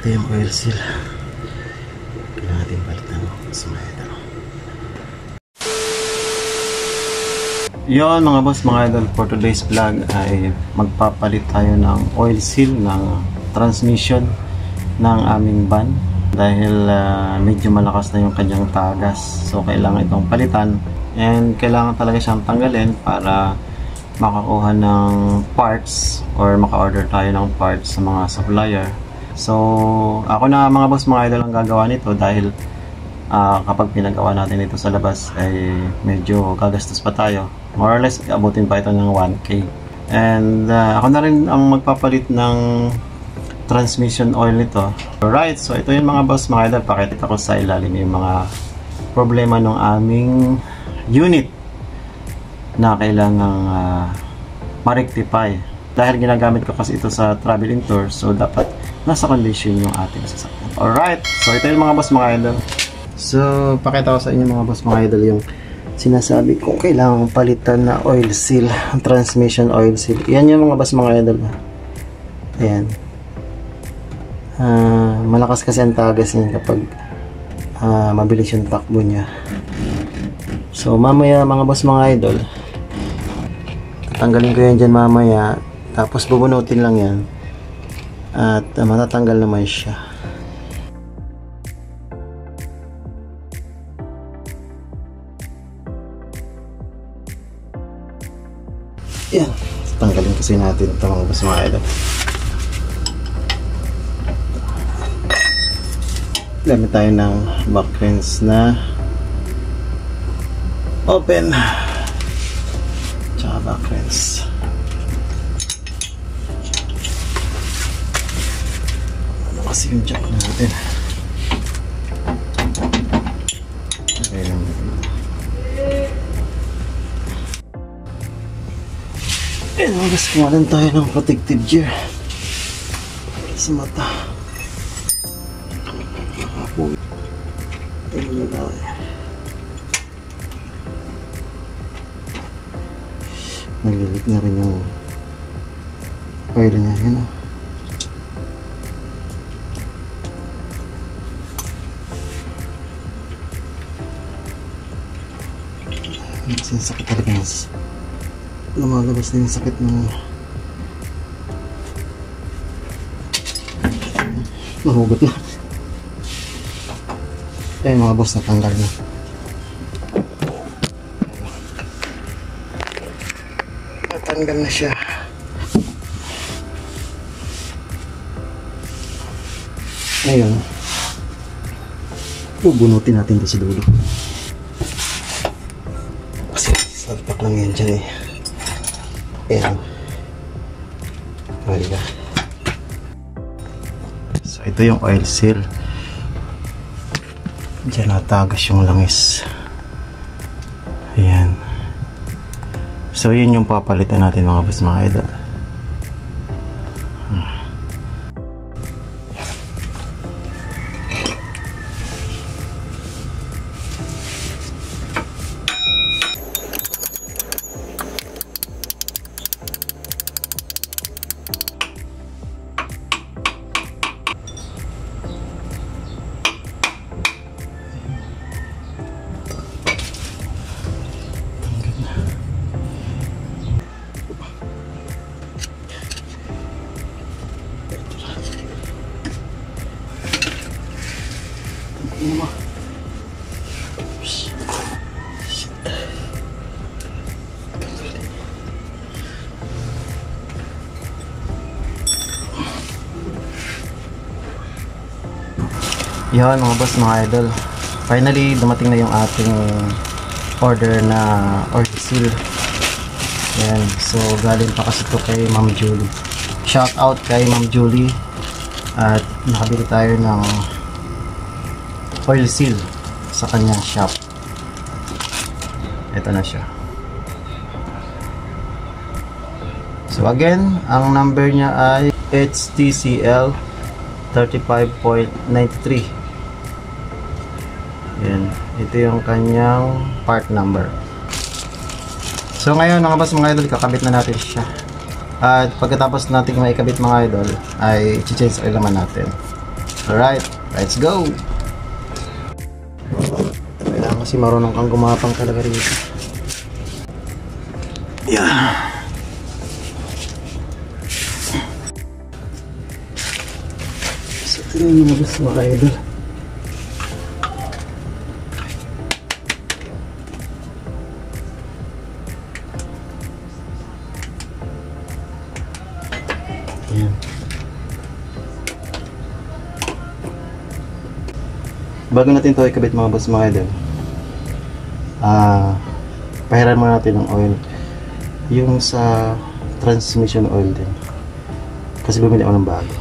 Ito yung oil seal. Kailangan natin palitan sa mga idol. Yun mga boss, mga idol, for today's vlog ay magpapalit tayo ng oil seal ng transmission ng aming van dahil medyo malakas na yung kanyang tagas, so kailangan itong palitan and kailangan talaga siyang tanggalin para makakuha ng parts or maka-order tayo ng parts sa mga supplier. So ako na mga boss, mga idol, ang gagawa nito dahil kapag pinagawa natin ito sa labas ay medyo gagastos pa tayo, more or less abutin pa ito ng 1K. And ako na rin ang magpapalit ng transmission oil nito. Alright, so ito yung mga boss, mga idol, pakita ko sa ilalim yung mga problema ng aming unit na kailangang ma-rectify. Dahil ginagamit ko kasi ito sa travel and tour, so dapat nasa condition yung ating sasakyan. Alright, so ito yung mga boss, mga idol. So pakita ko sa inyo mga boss, mga idol, yung sinasabi ko kailangan palitan na oil seal, transmission oil seal. Yan yung mga boss, mga idol. Ayan. Malakas kasi ang tagas niya kapag mabilis yung takbo niya. So mamaya mga boss, mga idol, tatanggalin ko yan dyan mamaya, tapos bubunutin lang yan at matatanggal naman siya. Yan, tatanggalin kasi natin ito mga boss, mga idol. Gamit tayo ng back fence na open tsaka back fence. Ano kasi yung jack natin? Okay lang. And guys, kumalan tayo ng protective gear sa mata. Naglilit na rin yung oil niya, yun o. Sinasakit talaga yung lumalabas na yung sakit ng mahugot na. Eh mga boss, natanggal na. Natanggal na siya. Ngayon, bubunutin natin ito sa dulo. Kasi salpak lang yan dyan eh. Ayan. Mariga. So ito yung oil seal. Diyan natagas yung langis. Ayan. So yun yung papalitan natin mga boss, mga idol. Yan mga boss, mga idol, finally dumating na yung ating order na oil seal. Yan, so galing pa kasi ito kay Ma'am Julie. Shout out kay Ma'am Julie. At nakabili tayo ng oil seal sa kanyang shop. Ito na siya. So again, ang number niya ay HTCL 35.93. Yan, ito yung kanyang part number. So ngayon mga boss, mga idol, kakabit na natin siya. At pagkatapos natin maikabit mga idol, ay i-change oil naman natin. Alright, let's go! Kailangan kasi marunong kang gumapang talaga rito. Yeah. So, ito yung mga gusto mga idol. Ayan. Bago natin ito ikabit mga boss mga idol, pahiran muna natin ng oil. Yung sa transmission oil din. Kasi bumili ako ng bago.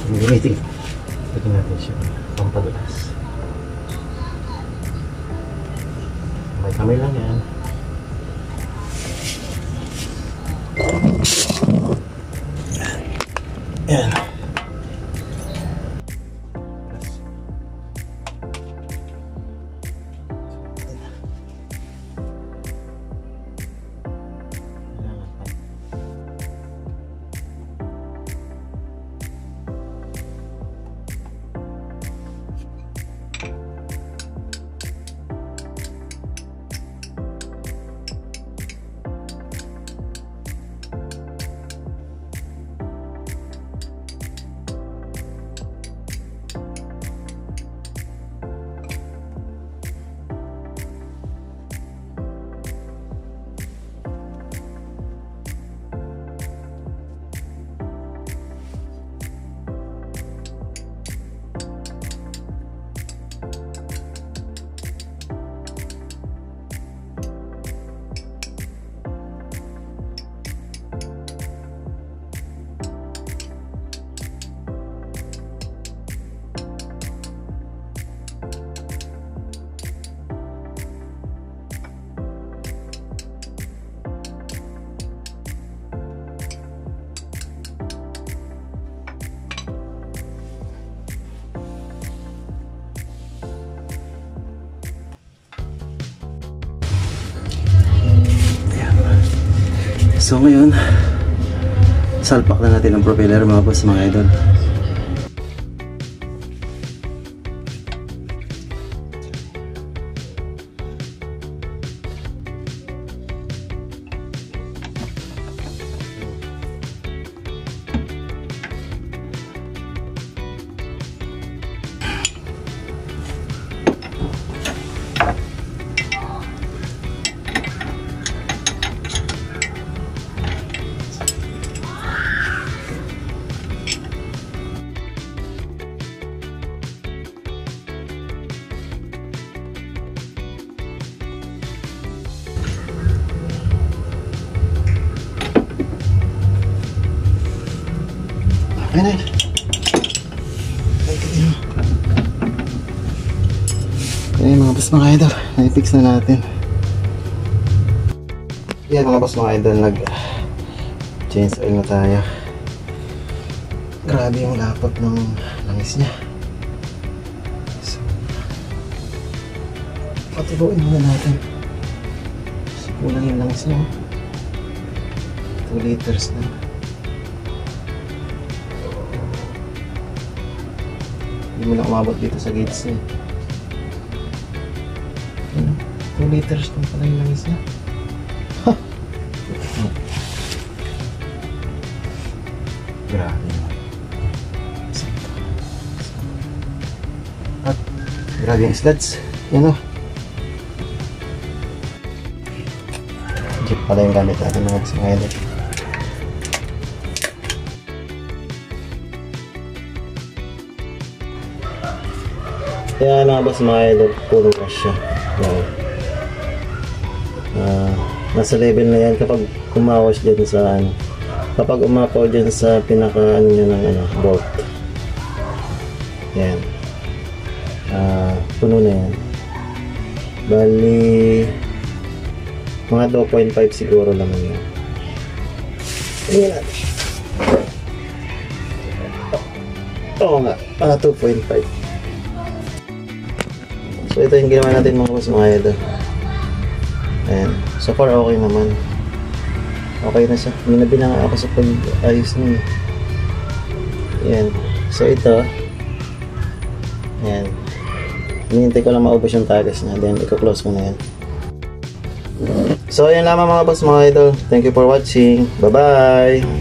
Gamitin. Pagin natin siya. Pampadulas. May kamay lang yan. Yan. So ngayon, salpak na natin ang propeller mga boss mga idol. Ayun na yun. Ayun mga boss mga idol, na-fix na natin. Yan mga boss mga idol, nag-change oil na tayo. Grabe yung lapot ng langis niya. So, patibuin muna natin. So, kulang yung langis niya. 2 liters na. Hindi mo na umabot dito sa gates niya. 2 liters na pala yung langis niya. Grabe naman. At grabe yung sluts. Yan o. Jeep pala yung gamit natin mga idol. Kaya mga boss mga idol, puro crash siya. Nasa level na yan kapag kumawas dyan sa ano. Kapag umapaw dyan sa pinaka ano nyo ng ano, bolt. Yan. Puno na yan. Bali mga 2.5 siguro naman yan. Tingnan natin. Oo nga, 2.5. So ito yung ginawa natin mga boss mga idol. Ayan. So far okay naman. Okay na siya. Minabi na ako sa pag-ayos niya. Ayan. So ito Ayan. Hinihintay ko lang maubos yung tagas niya. Then, i-close ko na yan. So, ayan lamang mga boss, mga idol. Thank you for watching. Bye-bye!